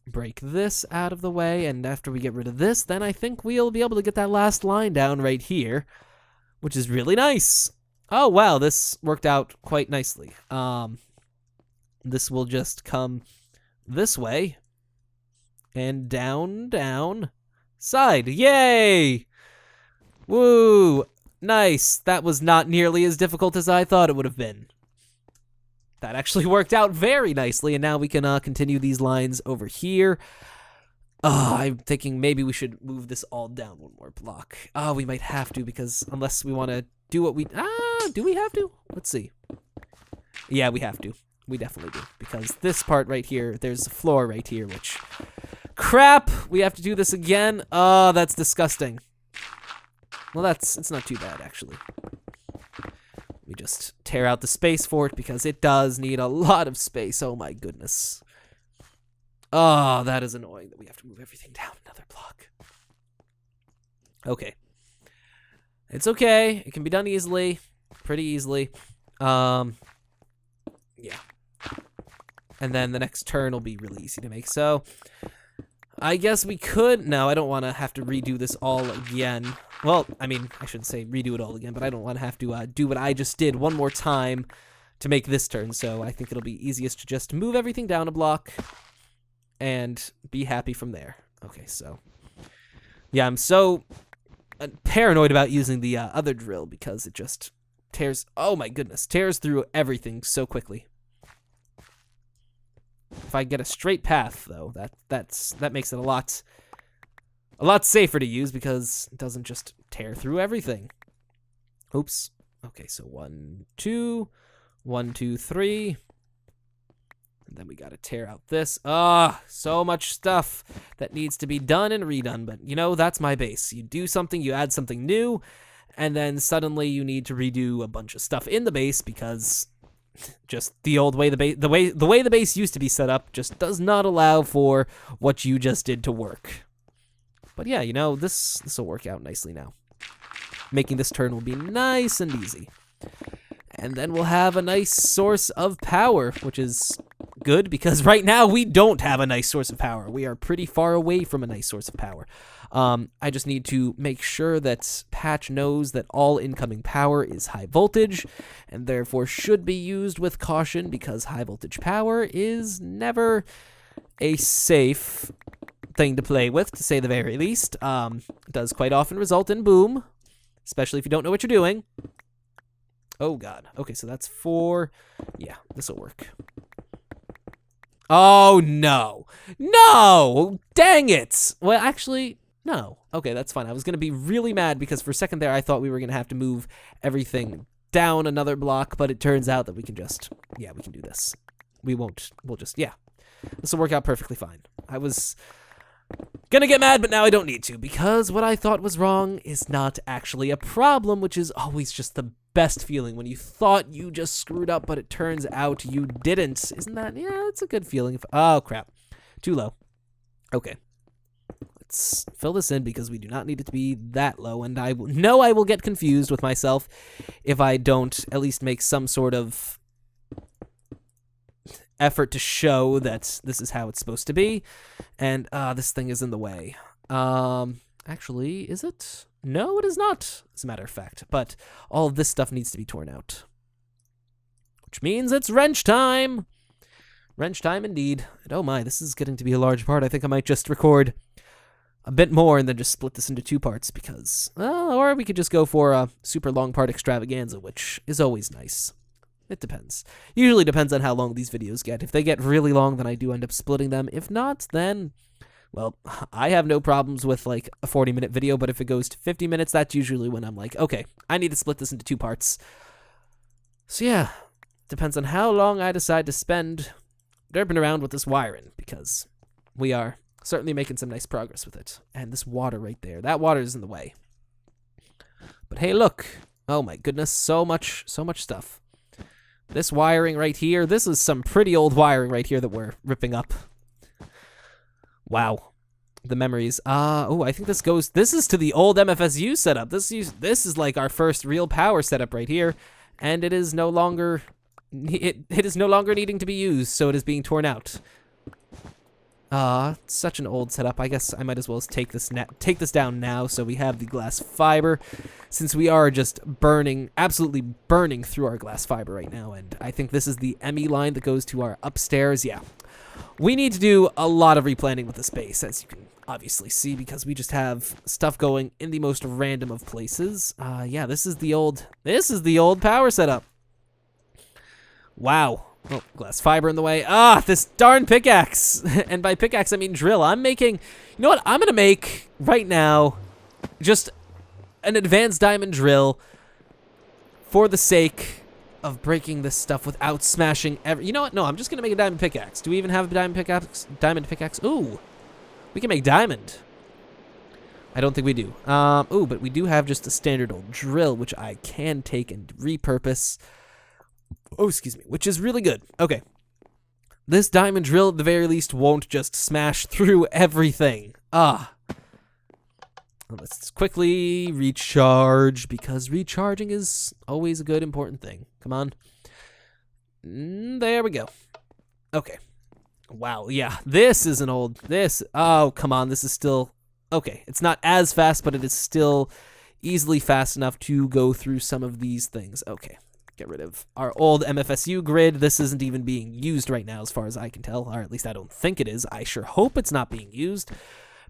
break this out of the way, and after we get rid of this, then I think we'll be able to get that last line down right here, which is really nice. Oh, wow, this worked out quite nicely. This will just come this way, and down, down, side. Yay! Woo! Nice. That was not nearly as difficult as I thought it would have been. That actually worked out very nicely, and now we can continue these lines over here. I'm thinking maybe we should move this all down one more block. We might have to, because unless we want to do what we... do we have to? Let's see. Yeah, we have to. We definitely do, because this part right here, there's a floor right here, which... Crap! We have to do this again? Oh, that's disgusting. Well, it's not too bad, actually. We just tear out the space for it, because it does need a lot of space. Oh, my goodness. Oh, that is annoying that we have to move everything down another block. Okay. It's okay. It can be done easily. Pretty easily. Yeah. And then the next turn will be really easy to make. So, I guess we could... No, I don't want to have to redo this all again. Well, I mean, I shouldn't say redo it all again, but I don't want to have to do what I just did one more time to make this turn. So I think it'll be easiest to just move everything down a block and be happy from there. Okay, so... Yeah, I'm so paranoid about using the other drill because it just tears... Oh my goodness, tears through everything so quickly. If I get a straight path, though, that makes it a lot safer to use because it doesn't just tear through everything. Oops. Okay, so 1, 2, 1, 2, 3. And then we gotta tear out this. So much stuff that needs to be done and redone, but you know, that's my base. You do something, you add something new, and then suddenly you need to redo a bunch of stuff in the base because just the old way the way the base used to be set up just does not allow for what you just did to work. But yeah, you know, this will work out nicely now. Making this turn will be nice and easy. And then we'll have a nice source of power, which is good because right now we don't have a nice source of power. We are pretty far away from a nice source of power. I just need to make sure that Patch knows that all incoming power is high voltage and therefore should be used with caution because high voltage power is never a safe thing to play with, to say the very least. It does quite often result in boom, especially if you don't know what you're doing. Oh, God. Okay, so that's 4. Yeah, this will work. Oh, no. No! Dang it! Well, actually, no. Okay, that's fine. I was going to be really mad because for a second there, I thought we were going to have to move everything down another block, but it turns out that we can just... Yeah, we can do this. We'll just... Yeah. This will work out perfectly fine. I was gonna get mad, but now I don't need to because what I thought was wrong is not actually a problem, which is always just the best feeling when you thought you just screwed up, but it turns out you didn't. Isn't that? Yeah, it's a good feeling. Oh, crap. Too low. Okay. Let's fill this in because we do not need it to be that low, and I know I will get confused with myself if I don't at least make some sort of effort to show that this is how it's supposed to be, and this thing is in the way. Actually, is it? No, it is not, as a matter of fact, but all of this stuff needs to be torn out. Which means it's wrench time! Wrench time indeed. And oh my, this is getting to be a large part. I think I might just record a bit more and then just split this into 2 parts because, or we could just go for a super long part extravaganza, which is always nice. It depends. Usually depends on how long these videos get. If they get really long, then I do end up splitting them. If not, then, well, I have no problems with like a 40-minute video, but if it goes to 50 minutes, that's usually when I'm like, okay, I need to split this into 2 parts. So yeah, depends on how long I decide to spend derping around with this wiring, because we are certainly making some nice progress with it. And this water right there, that water is in the way. But hey, look. Oh my goodness, so much stuff. This wiring right here, this is some pretty old wiring right here that we're ripping up. Wow. The memories. Oh, I think this is to the old MFSU setup. This is like our first real power setup right here, and it is no longer, it is no longer needing to be used, so it is being torn out. Such an old setup. I guess I might as well take this down now so we have the glass fiber, since we are just burning, absolutely burning through our glass fiber right now, and I think this is the ME line that goes to our upstairs. Yeah. We need to do a lot of replanning with the space, as you can obviously see, because we just have stuff going in the most random of places. Yeah, this is the old power setup. Wow. Oh, glass fiber in the way. This darn pickaxe. And by pickaxe, I mean drill. I'm making, you know what? I'm going to make, right now, just an advanced diamond drill for the sake of breaking this stuff without smashing you know what? No, I'm just going to make a diamond pickaxe. Do we even have a diamond pickaxe? Ooh. We can make diamond. I don't think we do. Ooh, but we do have just a standard old drill, which I can take and repurpose. Oh, excuse me, which is really good. Okay. This diamond drill, at the very least, won't just smash through everything. Let's quickly recharge, because recharging is always a good, important thing. Come on. There we go. Okay. Wow, yeah, this is an old, oh, come on, this is still, okay, it's not as fast, but it is still easily fast enough to go through some of these things. Okay, get rid of our old MFSU grid. This isn't even being used right now as far as I can tell, or at least I don't think it is. I sure hope it's not being used,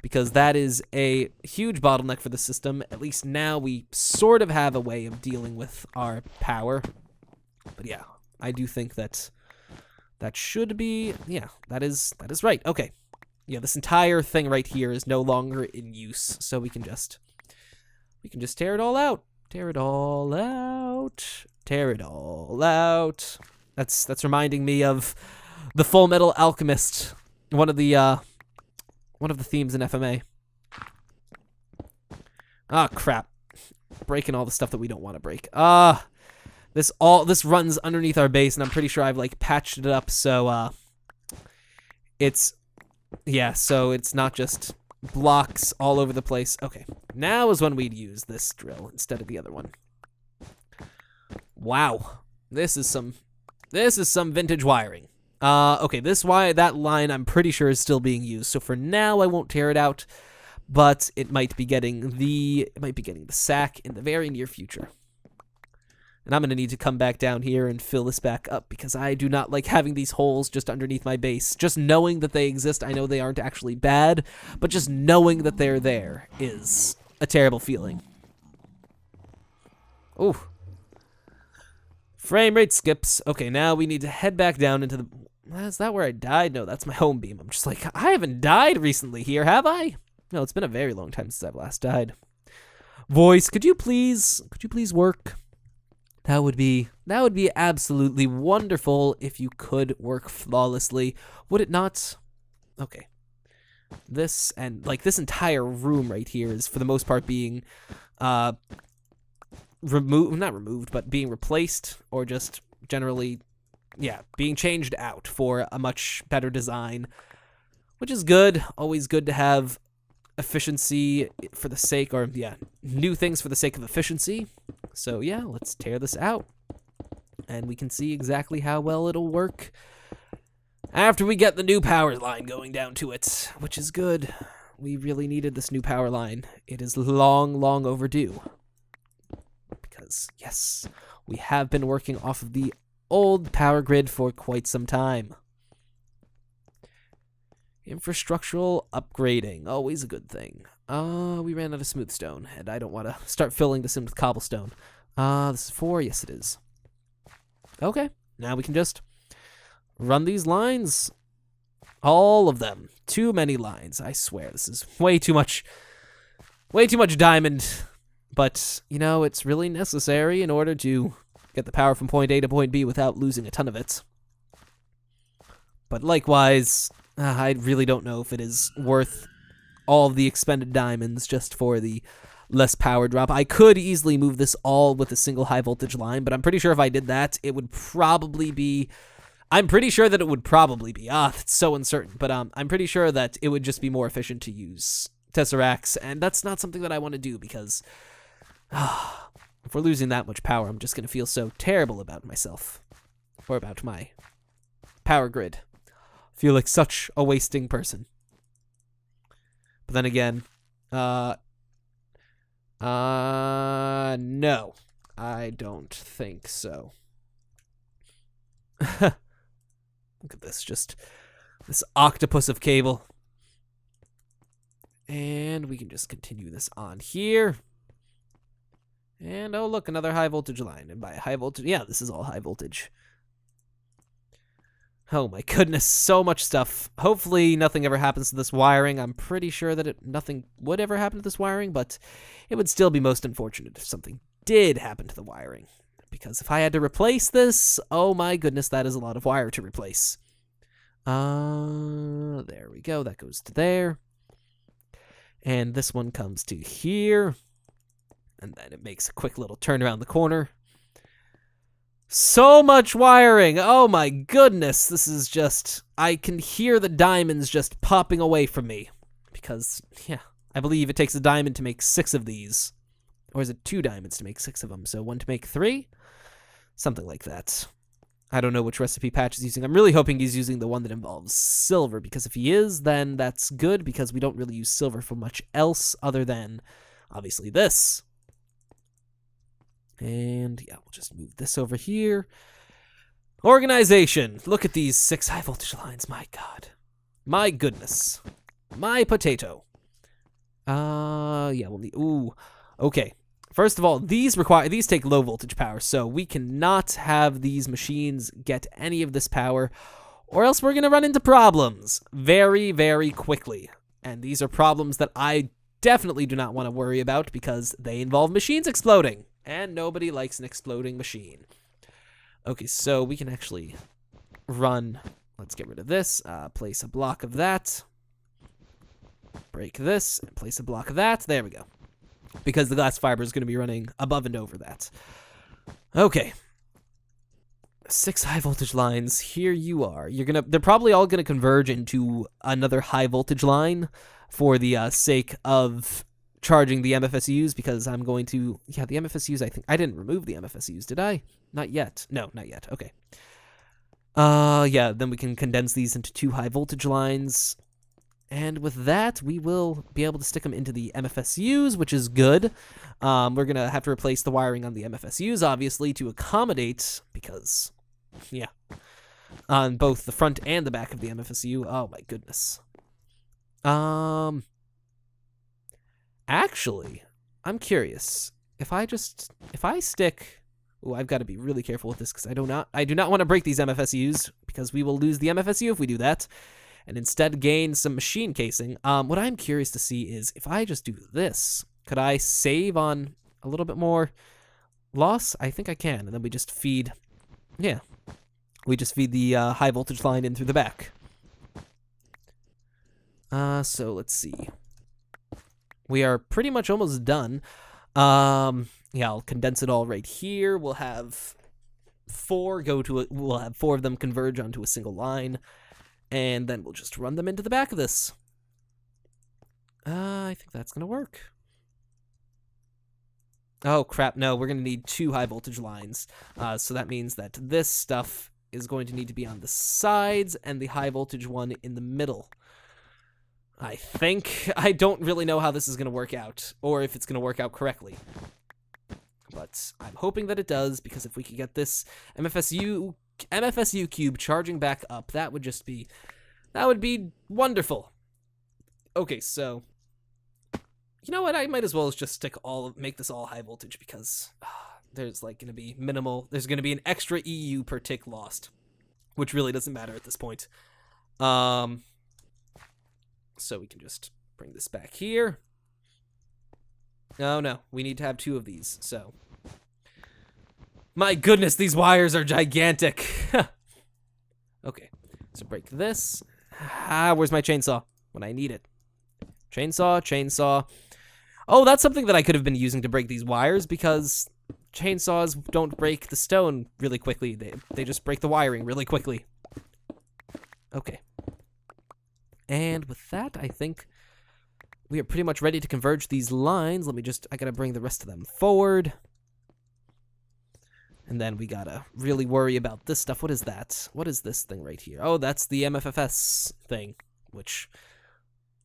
because that is a huge bottleneck for the system. At least now we sort of have a way of dealing with our power. But yeah, I do think that should be, yeah, that is right. Okay. Yeah, this entire thing right here is no longer in use, so we can just tear it all out. Tear it all out. Tear it all out. That's reminding me of the Full Metal Alchemist, one of the themes in FMA. Crap. Breaking all the stuff that we don't want to break. This runs underneath our base, and I'm pretty sure I've like patched it up so so it's not just blocks all over the place. Okay, now is when we'd use this drill instead of the other one. Wow, this is some vintage wiring. Okay, that line I'm pretty sure is still being used. So for now, I won't tear it out, but it might be getting the sack in the very near future. And I'm going to need to come back down here and fill this back up, because I do not like having these holes just underneath my base. Just knowing that they exist, I know they aren't actually bad, but just knowing that they're there is a terrible feeling. Ooh. Frame rate skips. Okay, now we need to head back down into the... Is that where I died? No, that's my home beam. I'm just like, I haven't died recently here, have I? No, it's been a very long time since I've last died. Voice, could you please work? That would be absolutely wonderful if you could work flawlessly, would it not? Okay. This entire room right here is for the most part being not removed, but being replaced, or just generally, yeah, being changed out for a much better design, which is good. Always good to have efficiency for the sake, or yeah, new things for the sake of efficiency. So yeah, let's tear this out, and we can see exactly how well it'll work after we get the new power line going down to it, which is good. We really needed this new power line. It is long, long overdue, because yes, we have been working off of the old power grid for quite some time. Infrastructural upgrading, always a good thing. We ran out of smooth stone, and I don't want to start filling this in with cobblestone. This is 4, yes it is. Okay, now we can just run these lines. All of them. Too many lines, I swear. This is way too much diamond. But, you know, it's really necessary in order to get the power from point A to point B without losing a ton of it. But likewise, I really don't know if it is worth all the expended diamonds just for the less power drop. I could easily move this all with a single high voltage line, but I'm pretty sure if I did that, it would probably be... it's so uncertain, but I'm pretty sure that it would just be more efficient to use Tesseracts, and that's not something that I want to do, because if we're losing that much power, I'm just going to feel so terrible about myself, or about my power grid. Feel like such a wasting person. But then again, no, I don't think so. Look at this, just this octopus of cable. And we can just continue this on here. And oh, look, another high voltage line. And by high voltage, yeah, this is all high voltage. Oh my goodness, so much stuff. Hopefully nothing ever happens to this wiring. I'm pretty sure that nothing would ever happen to this wiring, but it would still be most unfortunate if something did happen to the wiring. Because if I had to replace this, oh my goodness, that is a lot of wire to replace. There we go, that goes to there. And this one comes to here. And then it makes a quick little turn around the corner. So much wiring! Oh my goodness, this is just... I can hear the diamonds just popping away from me. Because, yeah, I believe it takes a diamond to make 6 of these. Or is it 2 diamonds to make 6 of them? So 1 to make 3? Something like that. I don't know which recipe Patch is using. I'm really hoping he's using the one that involves silver, because if he is, then that's good, because we don't really use silver for much else other than, obviously, this. And, yeah, we'll just move this over here. Organization. Look at these 6 high voltage lines. My God. My goodness. My potato. Yeah, we'll need... Ooh. Okay. First of all, these take low voltage power, so we cannot have these machines get any of this power, or else we're going to run into problems very, very quickly. And these are problems that I definitely do not want to worry about, because they involve machines exploding. And nobody likes an exploding machine. Okay, so we can actually run. Let's get rid of this. Place a block of that. Break this and place a block of that. There we go. Because the glass fiber is going to be running above and over that. Okay. 6 high voltage lines. Here you are. They're probably all going to converge into another high voltage line for the sake of charging the MFSUs, because I'm going to... Yeah, the MFSUs, I think... I didn't remove the MFSUs, did I? Not yet. No, not yet. Okay. Yeah, then we can condense these into 2 high voltage lines. And with that, we will be able to stick them into the MFSUs, which is good. We're going to have to replace the wiring on the MFSUs, obviously, to accommodate, because, yeah, on both the front and the back of the MFSU. Oh, my goodness. Actually, I'm curious. If I stick... Ooh, I've got to be really careful with this, because I do not want to break these MFSUs, because we will lose the MFSU if we do that, and instead gain some machine casing. What I'm curious to see is, if I just do this, could I save on a little bit more loss? I think I can, and then we just feed... Yeah. We just feed the high voltage line in through the back. So let's see. We are pretty much almost done. Yeah, I'll condense it all right here. We'll have 4 we'll have 4 of them converge onto a single line, and then we'll just run them into the back of this. I think that's gonna work. Oh crap, no, we're gonna need 2 high voltage lines. So that means that this stuff is going to need to be on the sides and the high voltage one in the middle. I think. I don't really know how this is going to work out, or if it's going to work out correctly. But I'm hoping that it does, because if we could get this MFSU cube charging back up, that would be wonderful. Okay, so you know what? I might as well just make this all high voltage, because there's like going to be minimal. There's going to be an extra EU per tick lost, which really doesn't matter at this point. So we can just bring this back here. Oh no, we need to have 2 of these, so. My goodness, these wires are gigantic. Okay, so break this. Where's my chainsaw? When I need it. Chainsaw. Oh, that's something that I could have been using to break these wires, because chainsaws don't break the stone really quickly. They just break the wiring really quickly. Okay. And with that, I think we are pretty much ready to converge these lines. I gotta bring the rest of them forward. And then we gotta really worry about this stuff. What is that? What is this thing right here? Oh, that's the MFFS thing, which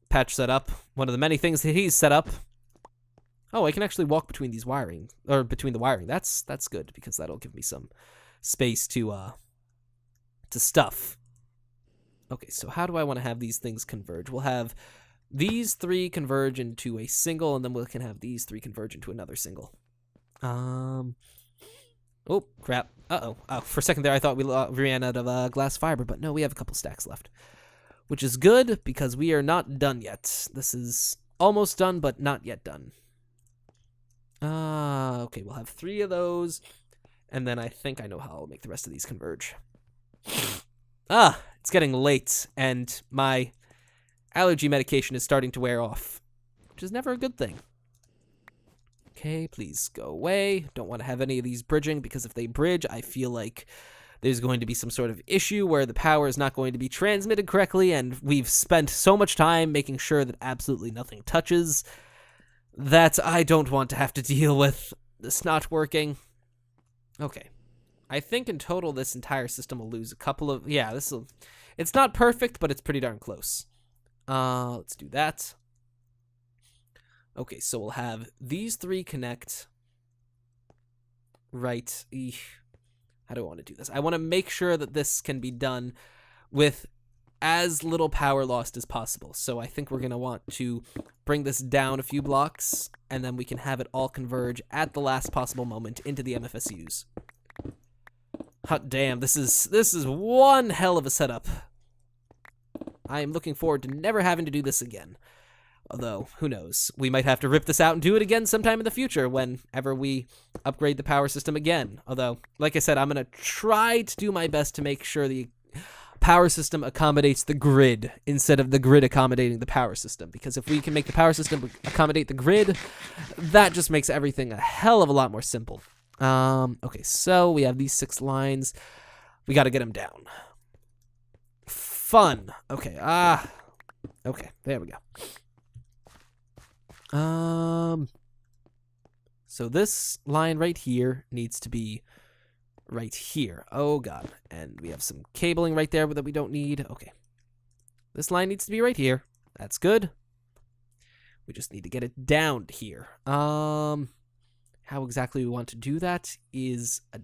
Patch set up. One of the many things that he's set up. Oh, I can actually walk between these wiring, or between the wiring. That's good, because that'll give me some space to stuff. Okay, so how do I want to have these things converge? We'll have these three converge into a single, and then we can have these three converge into another single. Oh, crap. Uh-oh. Oh, for a second there, I thought we ran out of glass fiber, but no, we have a couple stacks left. Which is good, because we are not done yet. This is almost done, but not yet done. Okay, we'll have 3 of those, and then I think I know how I'll make the rest of these converge. It's getting late, and my allergy medication is starting to wear off, which is never a good thing. Okay, please go away. Don't want to have any of these bridging, because if they bridge, I feel like there's going to be some sort of issue where the power is not going to be transmitted correctly, and we've spent so much time making sure that absolutely nothing touches that I don't want to have to deal with this not working. Okay. I think in total this entire system will lose a couple of... Yeah, it's not perfect, but it's pretty darn close. Let's do that. Okay, so we'll have these 3 connect. Right. How do I want to do this? I want to make sure that this can be done with as little power lost as possible. So I think we're going to want to bring this down a few blocks, and then we can have it all converge at the last possible moment into the MFSUs. Hot damn, this is one hell of a setup. I am looking forward to never having to do this again. Although, who knows? We might have to rip this out and do it again sometime in the future whenever we upgrade the power system again. Although, like I said, I'm going to try to do my best to make sure the power system accommodates the grid instead of the grid accommodating the power system. Because if we can make the power system accommodate the grid, that just makes everything a hell of a lot more simple. Okay, so we have these 6 lines. We got to get them down. Fun. Okay, okay, there we go. So this line right here needs to be right here. Oh, God. And we have some cabling right there that we don't need. Okay. This line needs to be right here. That's good. We just need to get it down here. How exactly we want to do that is a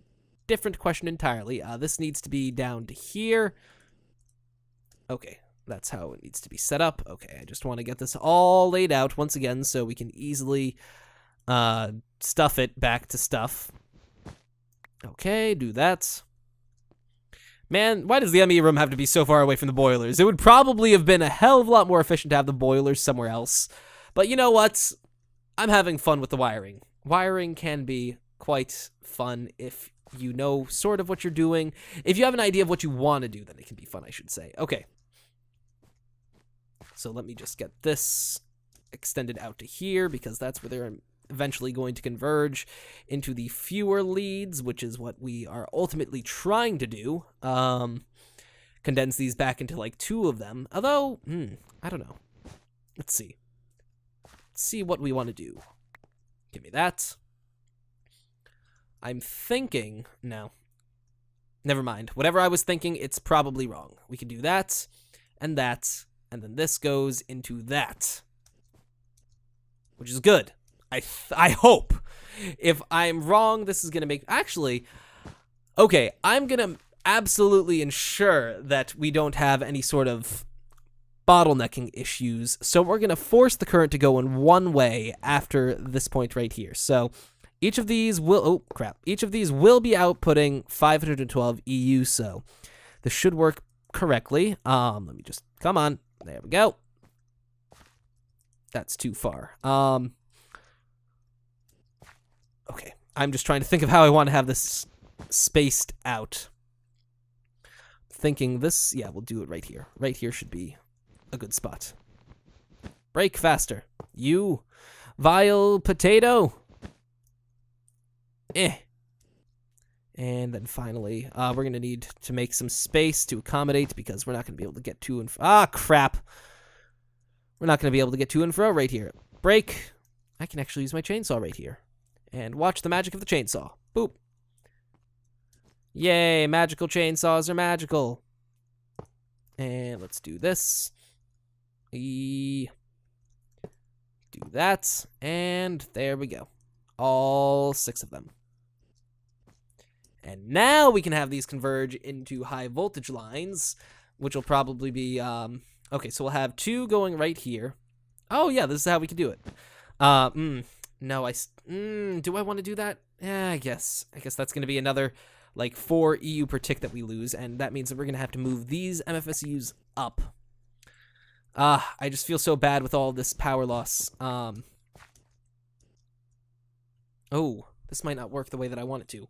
different question entirely. This needs to be down to here. Okay. That's how it needs to be set up. Okay, I just want to get this all laid out once again so we can easily stuff it back to stuff. Okay, do that. Man, why does the ME room have to be so far away from the boilers? It would probably have been a hell of a lot more efficient to have the boilers somewhere else. But you know what? I'm having fun with the wiring. Wiring can be quite fun if you know sort of what you're doing. If you have an idea of what you want to do, then it can be fun, I should say. Okay. So let me just get this extended out to here, because that's where they're eventually going to converge into the fewer leads, which is what we are ultimately trying to do. Condense these back into like 2 of them. Although, I don't know. Let's see. Let's see what we want to do. Give me that. I'm thinking... No. Never mind. Whatever I was thinking, it's probably wrong. We can do that, and then this goes into that, which is good. I hope. If I'm wrong, this is going to make... Actually, okay, I'm going to absolutely ensure that we don't have any sort of bottlenecking issues, so we're going to force the current to go in one way after this point right here. So each of these will... Oh, crap. Each of these will be outputting 512 EU, so this should work correctly. Let me just... Come on. There we go. That's too far. Okay. I'm just trying to think of how I want to have this spaced out. Thinking this... Yeah, we'll do it right here. Right here should be a good spot. Break faster. You vile potato. And then finally, we're going to need to make some space to accommodate, because we're not going to be able to get to and fro. Ah, crap. We're not going to be able to get to and fro right here. Break. I can actually use my chainsaw right here. And watch the magic of the chainsaw. Boop. Yay, magical chainsaws are magical. And let's do this. Do that. And there we go. All 6 of them. And now we can have these converge into high voltage lines, which will probably be, okay, so we'll have 2 going right here. Oh, yeah, this is how we can do it. No, do I want to do that? Yeah, I guess that's going to be another, like, 4 EU per tick that we lose, and that means that we're going to have to move these MFSUs up. I just feel so bad with all this power loss. Oh, this might not work the way that I want it to.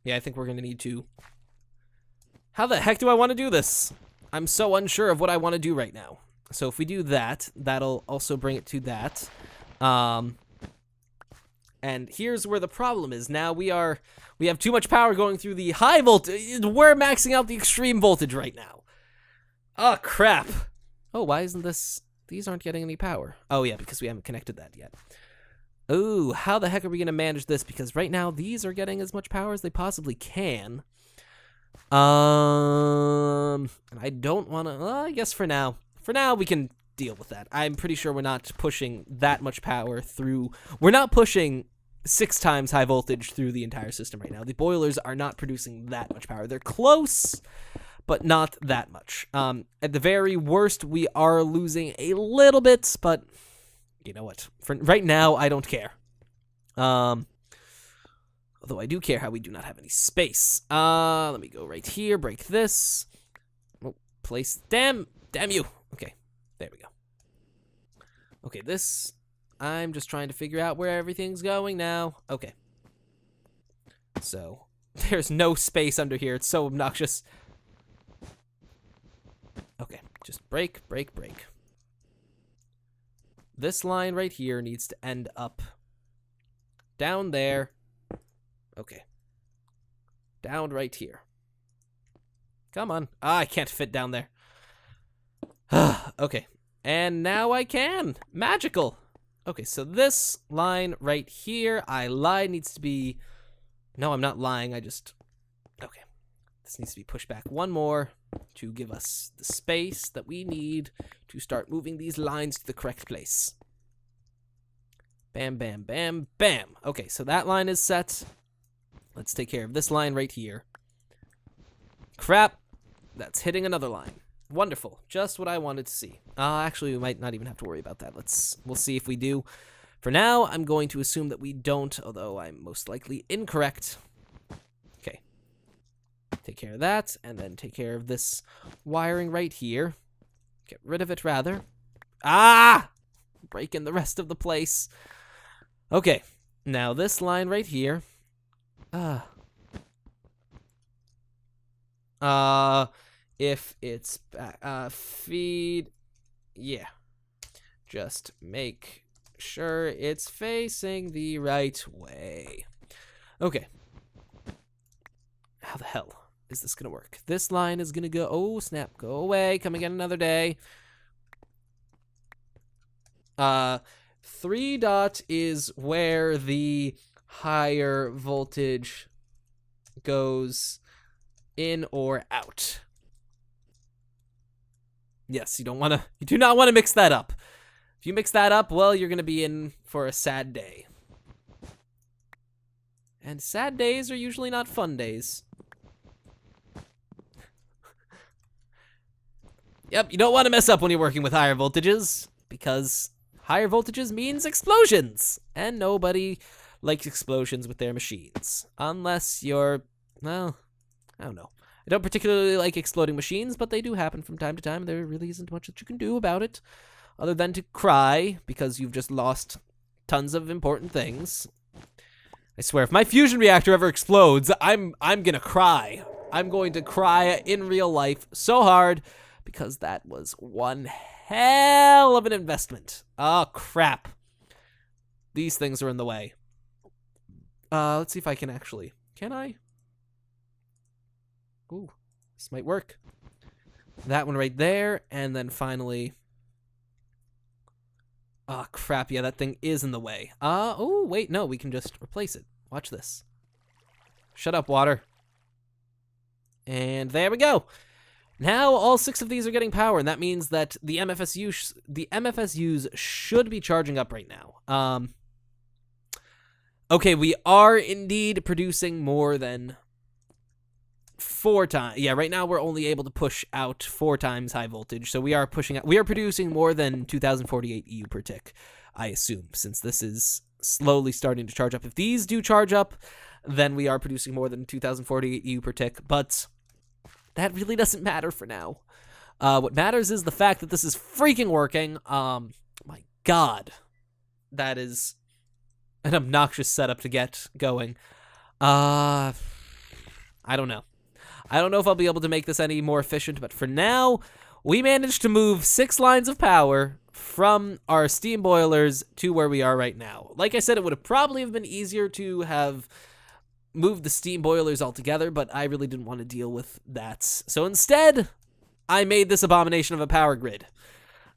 Yeah, I think we're going to need to... How the heck do I want to do this? I'm so unsure of what I want to do right now. So if we do that, that'll also bring it to that. And here's where the problem is. Now we have too much power going through the high voltage. We're maxing out the extreme voltage right now. Oh, crap. Oh, why isn't this... These aren't getting any power. Oh, yeah, because we haven't connected that yet. Ooh, how the heck are we going to manage this? Because right now, these are getting as much power as they possibly can. And I don't want to... Well, I guess for now we can deal with that. I'm pretty sure we're not pushing that much power through... We're not pushing 6 times high voltage through the entire system right now. The boilers are not producing that much power. They're close, but not that much. At the very worst, we are losing a little bit, but you know what? For right now, I don't care. Although I do care how we do not have any space. Let me go right here, break this. Oh, place, damn you. Okay, there we go. Okay, this, I'm just trying to figure out where everything's going now. Okay. So, there's no space under here. It's so obnoxious. Okay, just break. This line right here needs to end up down there. Okay. Down right here. Come on. I can't fit down there. Okay. And now I can. Magical. Okay, so this line right here, I lied, needs to be... No, I'm not lying. Okay. This needs to be pushed back one more to give us the space that we need to start moving these lines to the correct place. Bam, bam, bam, bam. Okay, so that line is set. Let's take care of this line right here. Crap. That's hitting another line. Wonderful. Just what I wanted to see. Actually, we might not even have to worry about that. We'll see if we do. For now, I'm going to assume that we don't, although I'm most likely incorrect. Okay. Take care of that, and then take care of this wiring right here. Get rid of it, rather. Breaking the rest of the place. Okay. Now, this line right here. If it's feed, yeah, just make sure it's facing the right way. Okay. How the hell is this gonna work? This line is gonna go, oh snap, go away, come again another day. 3 dot is where the higher voltage goes in or out. Yes, you do not want to mix that up. If you mix that up, well, you're going to be in for a sad day. And sad days are usually not fun days. Yep, you don't want to mess up when you're working with higher voltages, because higher voltages means explosions, and nobody likes explosions with their machines. Unless you're, well, I don't know. I don't particularly like exploding machines, but they do happen from time to time. There really isn't much that you can do about it, other than to cry because you've just lost tons of important things. I swear, if my fusion reactor ever explodes, I'm gonna cry. I'm going to cry in real life so hard because that was one hell of an investment. Oh, crap. These things are in the way. Let's see if I can actually... Can I? Ooh, this might work. That one right there, and then finally Oh, crap. Yeah, that thing is in the way. Oh, wait. No, we can just replace it. Watch this. Shut up, water. And there we go. Now all 6 of these are getting power, and that means that the MFSUs should be charging up right now. Okay, we are indeed producing more than 4 times. Yeah, right now we're only able to push out 4 times high voltage, so we are producing more than 2048 EU per tick, I assume, since this is slowly starting to charge up. If these do charge up, then we are producing more than 2048 EU per tick, but that really doesn't matter for now. What matters is the fact that this is freaking working. My God, that is an obnoxious setup to get going. I don't know. I don't know if I'll be able to make this any more efficient, but for now, we managed to move 6 lines of power from our steam boilers to where we are right now. Like I said, it would have probably been easier to have moved the steam boilers altogether, but I really didn't want to deal with that. So instead, I made this abomination of a power grid.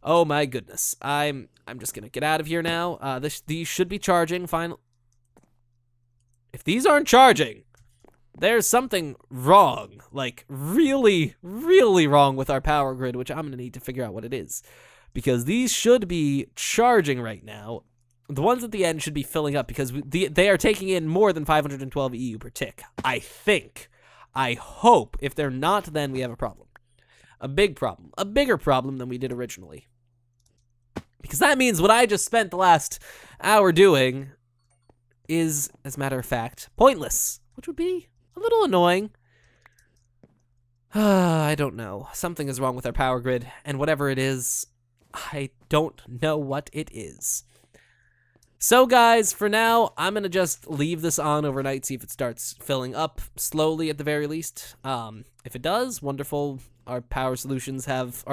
Oh my goodness. I'm just gonna get out of here now. These should be charging. Fine. If these aren't charging, there's something wrong, like really, really wrong with our power grid, which I'm going to need to figure out what it is. Because these should be charging right now. The ones at the end should be filling up because they are taking in more than 512 EU per tick. I think. I hope. If they're not, then we have a problem. A big problem. A bigger problem than we did originally. Because that means what I just spent the last hour doing is, as a matter of fact, pointless. Which would be a little annoying. I don't know. Something is wrong with our power grid, and whatever it is, I don't know what it is. So guys, for now, I'm going to just leave this on overnight, see if it starts filling up slowly at the very least. If it does, wonderful. Our power issues have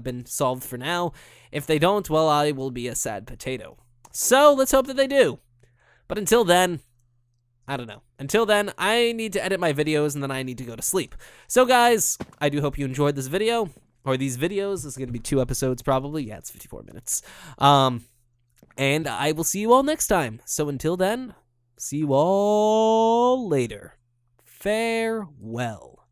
been solved for now. If they don't, well, I will be a sad potato. So let's hope that they do. But until then, I don't know. Until then, I need to edit my videos, and then I need to go to sleep. So, guys, I do hope you enjoyed this video, or these videos. This is going to be 2 episodes, probably. Yeah, it's 54 minutes. And I will see you all next time. So, until then, see you all later. Farewell.